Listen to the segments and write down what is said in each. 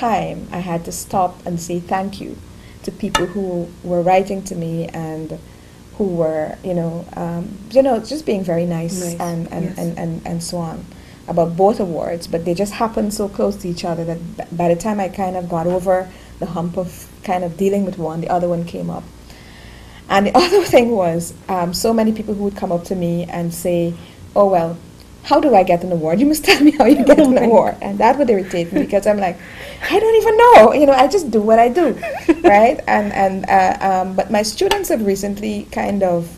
time I had to stop and say thank you to people who were writing to me and who were, just being very nice, Nice. Yes. and so on about both awards, but they just happened so close to each other that by the time I kind of got over the hump of kind of dealing with one, the other one came up. And the other thing was, so many people who would come up to me and say, "Oh well, how do I get an award? You must tell me how you get Oh an my award." And that would irritate me because I'm like, I don't even know. I just do what I do, right? But my students have recently kind of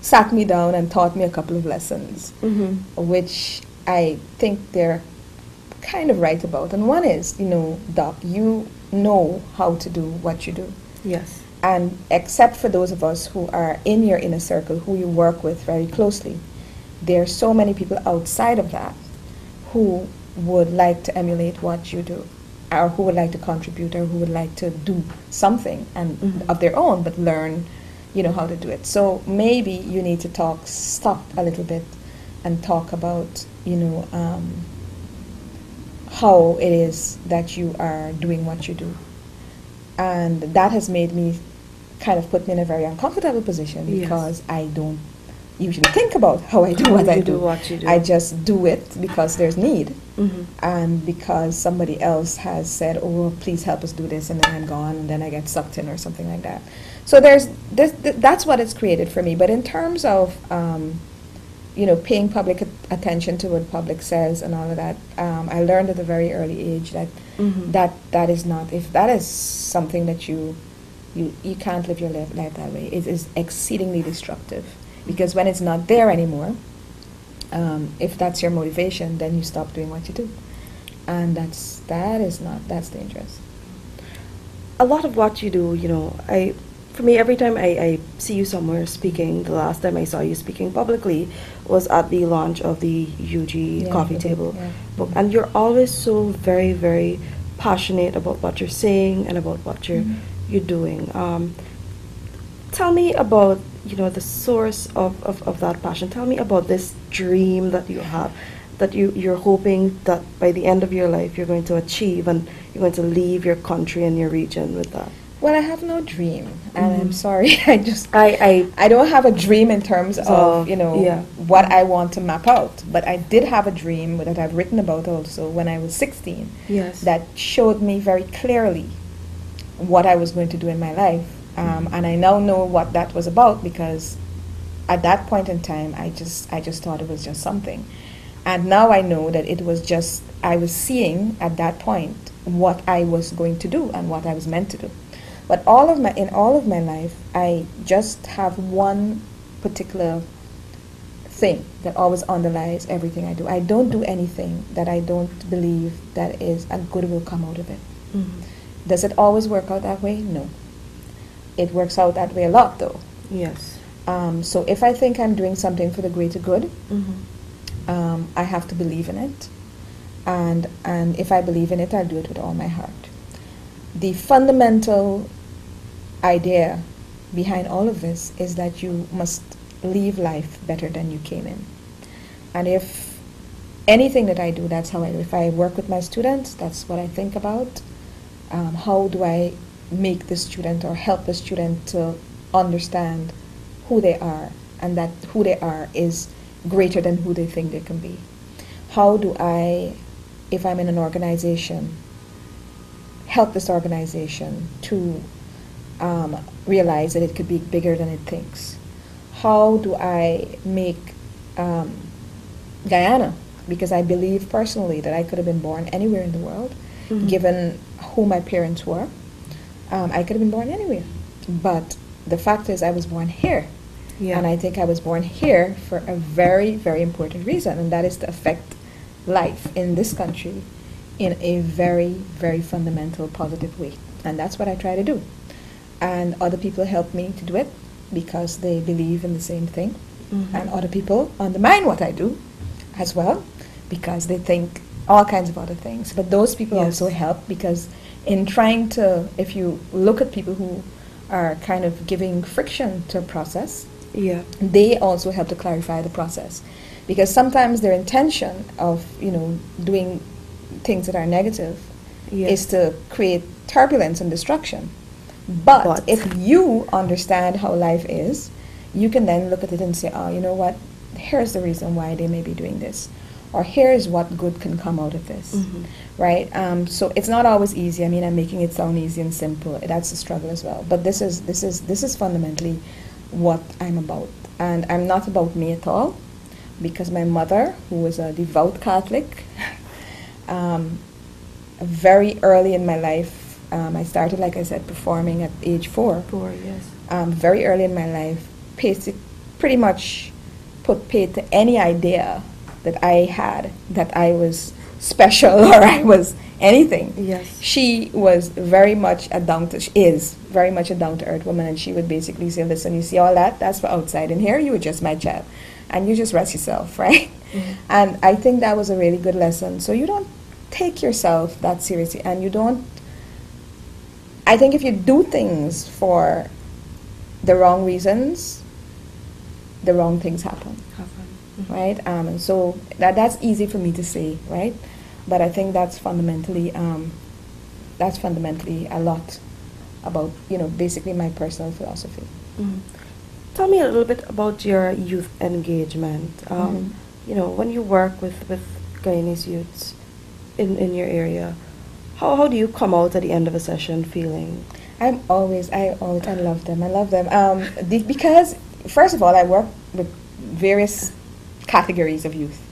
sat me down and taught me a couple of lessons, Mm-hmm. which I think they're kind of right about. And one is, Doc, you know how to do what you do. Yes. And except for those of us who are in your inner circle, who you work with very closely, there are so many people outside of that who would like to emulate what you do, or who would like to contribute, or who would like to do something and Mhm. of their own, but learn, how to do it. So maybe you need to stop a little bit, and talk about, how it is that you are doing what you do. And that has made me kind of put me in a very uncomfortable position Yes. because I don't usually think about how I do what I You do. what you do. I just do it because there's need, Mm-hmm. and because somebody else has said, "Oh, please help us do this," and then I'm gone, and then I get sucked in or something like that. So there's this. That's what it's created for me. But in terms of paying public attention to what public says and all of that, I learned at a very early age that Mm-hmm. that is not, if that is something that you can't live your life that way. It is exceedingly destructive, because when it's not there anymore, if that's your motivation, then you stop doing what you do, and that's dangerous. A lot of what you do, for me, every time I see you somewhere speaking, the last time I saw you speaking publicly was at the launch of the UG Yeah, Coffee the Table yeah. book. And you're always so very, very passionate about what you're saying and about what you're doing. Tell me about, the source of that passion. Tell me about this dream that you have, that you're hoping that by the end of your life you're going to achieve, and you're going to leave your country and your region with that. Well, I have no dream, and I'm Mhm. sorry. I I don't have a dream in terms of yeah. what I want to map out. But I did have a dream that I've written about also when I was 16. Yes. That showed me very clearly what I was going to do in my life, and I now know what that was about, because at that point in time, I just thought it was just something, and now I know that it was just, I was seeing at that point what I was going to do and what I was meant to do. But in all of my life, I just have one particular thing that always underlies everything I do. I don't do anything that I don't believe that is a good will come out of it. Mhm. Does it always work out that way? No. It works out that way a lot, though. Yes. So if I think I'm doing something for the greater good, Mm-hmm. I have to believe in it, and if I believe in it, I'll do it with all my heart. The fundamental idea behind all of this is that you must leave life better than you came in. And if anything that I do, that's how I do. If I work with my students, that's what I think about. How do I make the student or help the student to understand who they are, and that who they are is greater than who they think they can be? How do I, if I'm in an organization, help this organization to realize that it could be bigger than it thinks? How do I make Guyana, because I believe personally that I could have been born anywhere in the world, Mhm. given who my parents were. I could have been born anywhere. But the fact is, I was born here. Yeah. And I think I was born here for a very, very important reason, and that is to affect life in this country in a very, very fundamental, positive way. And that's what I try to do. And other people help me to do it because they believe in the same thing. Mhm. And other people undermine what I do as well because they think all kinds of other things. But those people Yes. also help, because in trying to, if you look at people who are kind of giving friction to a process, Yeah. they also help to clarify the process. Because sometimes their intention of, doing things that are negative Yes. is to create turbulence and destruction. But if you understand how life is, you can then look at it and say, oh, you know what? Here's the reason why they may be doing this. Or here's what good can come out of this. Right? So it's not always easy. I mean, I'm making it sound easy and simple. That's a struggle as well. But this is fundamentally what I'm about. And I'm not about me at all, because my mother, who was a devout Catholic, very early in my life, I started, like I said, performing at age 4. 4, yes. Very early in my life, pretty much put paid to any idea that I had that I was special or I was anything. Yes. She was very much she is very much a down-to-earth woman, and she would basically say, listen, you see all that? That's for outside. And here you were just my child. And you just rest yourself, right? And I think that was a really good lesson. So you don't take yourself that seriously, and you don't, I think if you do things for the wrong reasons, the wrong things happen. Right? And so that's easy for me to say, right? But I think that's fundamentally a lot about, basically my personal philosophy. Tell me a little bit about your youth engagement. When you work with Guyanese youths in your area, how do you come out at the end of a session feeling? I love them. I love them. Because, first of all, I work with various categories of youth.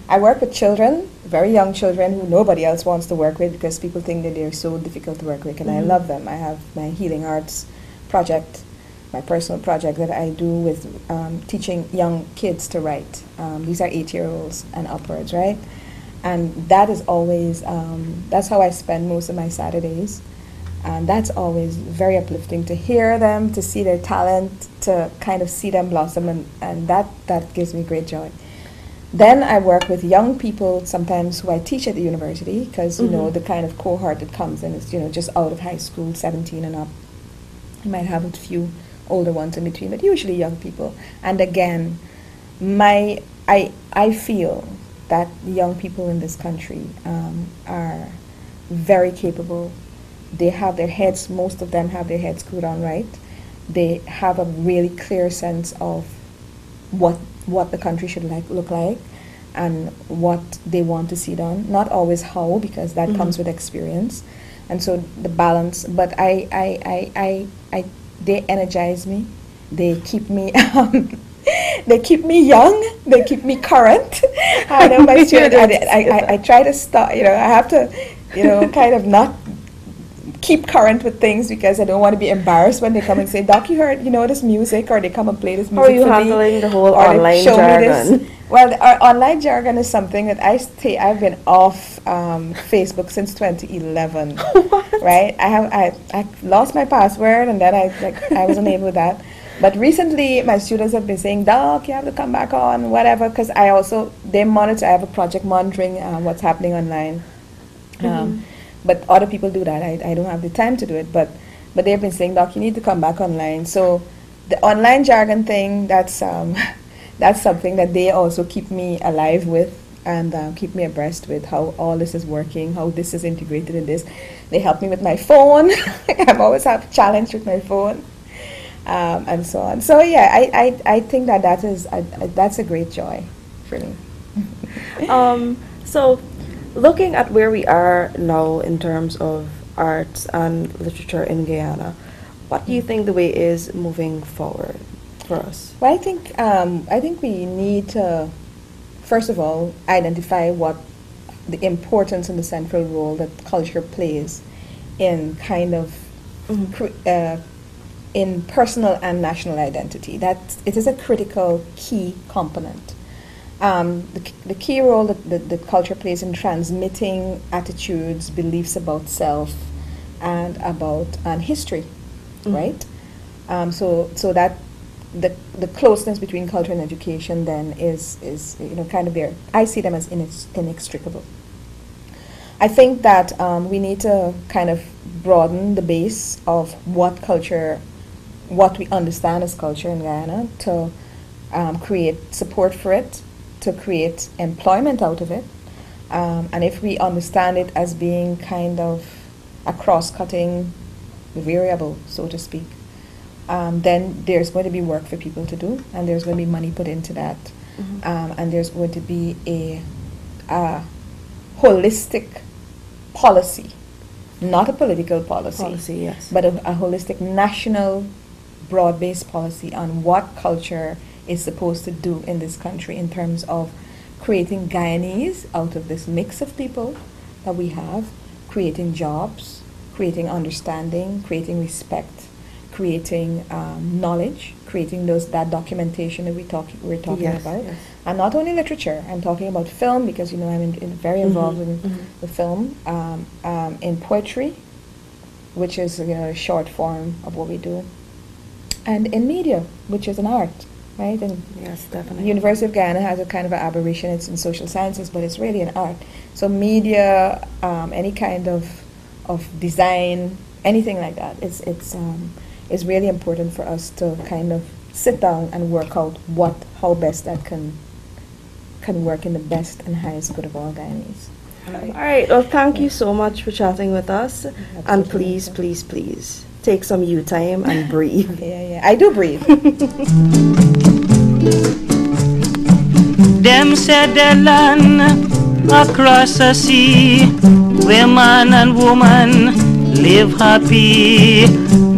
I work with children, very young children who nobody else wants to work with because people think that they're so difficult to work with, and I love them. I have my Healing Arts project, my personal project that I do with teaching young kids to write. These are 8-year-olds and upwards, right? And that is always, that's how I spend most of my Saturdays. And that's always very uplifting to hear them, to see their talent, to kind of see them blossom, and that gives me great joy. Then I work with young people sometimes who I teach at the university, because, the kind of cohort that comes in is, just out of high school, 17 and up. You might have a few older ones in between, but usually young people. And again, I feel that the young people in this country are very capable. They have their heads, most of them have their heads screwed on right. They have a really clear sense of what the country should look like and what they want to see done. Not always how, because that comes with experience. And so the balance, but they energize me. They keep me they keep me young. They keep me current. I know my students. I try to stop. I have to, kind of not keep current with things because I don't want to be embarrassed when they come and say, Doc, you heard, this music, or they come and play this music. How are you handling the whole online jargon? Well, our online jargon is something that I've been off Facebook since 2011. Right? I lost my password, and then I was unable with that. But recently, my students have been saying, Doc, you have to come back on, whatever, because they monitor. I have a project monitoring what's happening online. But other people do that. I don't have the time to do it. But they've been saying, Doc, you need to come back online. So the online jargon thing, that's something that they also keep me alive with and keep me abreast with how all this is working, how this is integrated in this. They help me with my phone. I always have a challenge with my phone, and so on. So yeah, I think that's a great joy for me. So, looking at where we are now in terms of arts and literature in Guyana, what do you think the way is moving forward for us? Well, I think we need to, first of all, identify what the importance and the central role that culture plays in kind of in personal and national identity. That it is a critical key component. The key role that culture plays in transmitting attitudes, beliefs about self, and about history, right? So that the closeness between culture and education then is kind of there. I see them as inextricable. I think that we need to kind of broaden the base of what we understand as culture in Guyana, to create support for it, to create employment out of it, And if we understand it as being kind of a cross-cutting variable, so to speak, then there's going to be work for people to do, and there's going to be money put into that, and there's going to be a holistic policy, not a political policy, yes, but a holistic national broad-based policy on what culture is supposed to do in this country in terms of creating Guyanese out of this mix of people that we have, creating jobs, creating understanding, creating respect, creating knowledge, creating that documentation that we're talking about. Yes. And not only literature, I'm talking about film, because I'm very involved in the film, in poetry, which is a short form of what we do, and in media, which is an art, right? And yes, definitely. the University of Guyana has a kind of an aberration. It's in social sciences, but it's really an art. So media, any kind of design, anything like that, it's really important for us to kind of sit down and work out how best that can work in the best and highest good of all Guyanese. All right. Well, thank you so much for chatting with us. Absolutely. And please, please, please take some you time and breathe. Yeah. I do breathe. Them said the land across the sea, where man and woman live happy,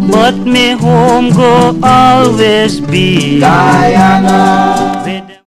but me home go always be Guyana.